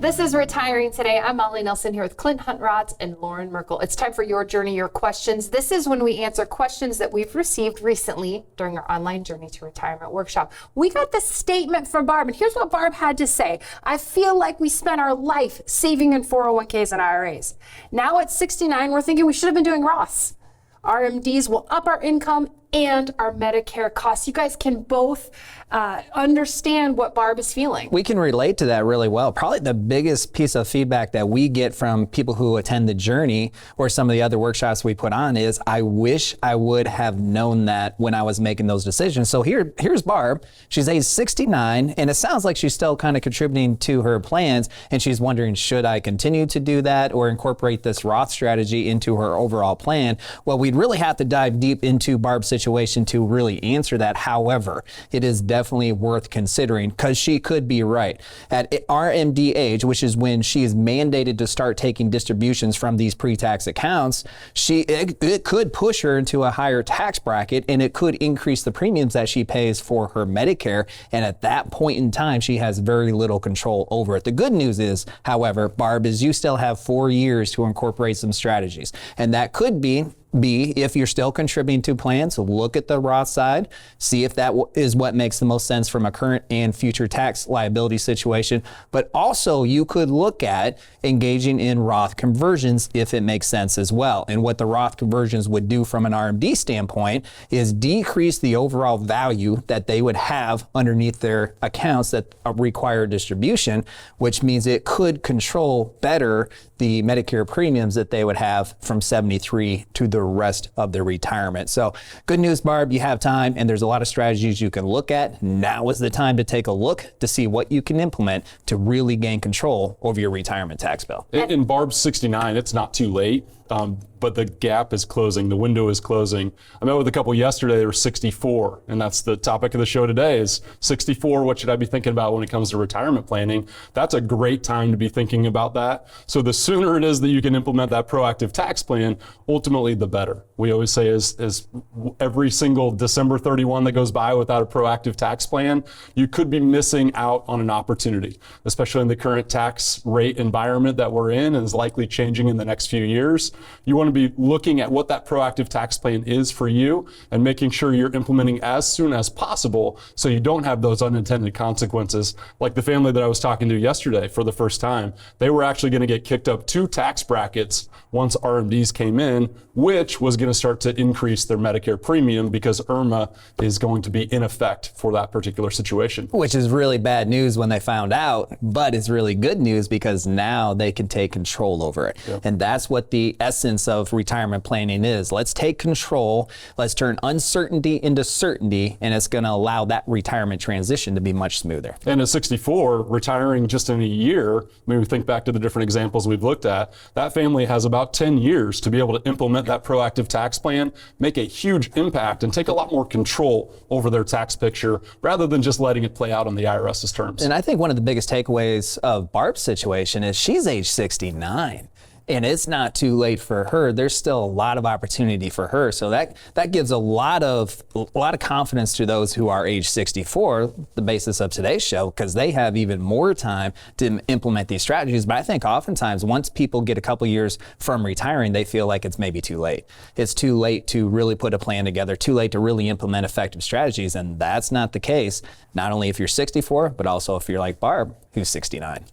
This is Retiring Today. I'm Molly Nelson here with Clint, Huntrods, and Loren Merkle. It's time for your journey, your questions. This is when we answer questions that we've received recently during our online Journey to Retirement workshop. We got the statement from Barb, and here's what Barb had to say. I feel like we spent our life saving in 401ks and IRAs. Now at 69, we're thinking we should have been doing Roths. RMDs will up our income and our Medicare costs. You guys can both understand what Barb is feeling. We can relate to that really well. Probably the biggest piece of feedback that we get from people who attend the Journey or some of the other workshops we put on is, I wish I would have known that when I was making those decisions. So here's Barb. She's age 69, and it sounds like she's still kind of contributing to her plans, and she's wondering, should I continue to do that or incorporate this Roth strategy into her overall plan? Well, we'd really have to dive deep into Barb's situation to really answer that. However, it is definitely worth considering because she could be right. At RMD age, which is when she is mandated to start taking distributions from these pre-tax accounts, it could push her into a higher tax bracket, and it could increase the premiums that she pays for her Medicare. And at that point in time, she has very little control over it. The good news is, however, Barb, is you still have 4 years to incorporate some strategies. And that could be if you're still contributing to plans, look at the Roth side, see if that is what makes the most sense from a current and future tax liability situation. But also you could look at engaging in Roth conversions if it makes sense as well. And what the Roth conversions would do from an RMD standpoint is decrease the overall value that they would have underneath their accounts that require distribution, which means it could control better the Medicare premiums that they would have from 73 to the rest of their retirement. So good news, Barb, you have time, and there's a lot of strategies you can look at. Now is the time to take a look to see what you can implement to really gain control over your retirement tax bill. In Barb's 69, it's not too late. But the gap is closing, the window is closing. I met with a couple yesterday, they were 64, and that's the topic of the show today is 64, what should I be thinking about when it comes to retirement planning? That's a great time to be thinking about that. So the sooner it is that you can implement that proactive tax plan, ultimately the better. We always say is every single December 31 that goes by without a proactive tax plan, you could be missing out on an opportunity, especially in the current tax rate environment that we're in and is likely changing in the next few years. You want to be looking at what that proactive tax plan is for you and making sure you're implementing as soon as possible so you don't have those unintended consequences. Like the family that I was talking to yesterday for the first time, they were actually going to get kicked up 2 tax brackets once RMDs came in, which was going to start to increase their Medicare premium because IRMA is going to be in effect for that particular situation. Which is really bad news when they found out, but it's really good news because now they can take control over it. Yep. And that's what the essence of retirement planning is. Let's take control, let's turn uncertainty into certainty, and it's going to allow that retirement transition to be much smoother. And at 64, retiring just in a year, maybe think back to the different examples we've looked at, that family has about 10 years to be able to implement that proactive tax plan, make a huge impact, and take a lot more control over their tax picture rather than just letting it play out on the IRS's terms. And I think one of the biggest takeaways of Barb's situation is she's age 69. And it's not too late for her. There's still a lot of opportunity for her. So that gives a lot of confidence to those who are age 64, the basis of today's show, because they have even more time to implement these strategies. But I think oftentimes once people get a couple years from retiring, they feel like it's maybe too late. It's too late to really put a plan together, too late to really implement effective strategies. And that's not the case, not only if you're 64, but also if you're like Barb, who's 69.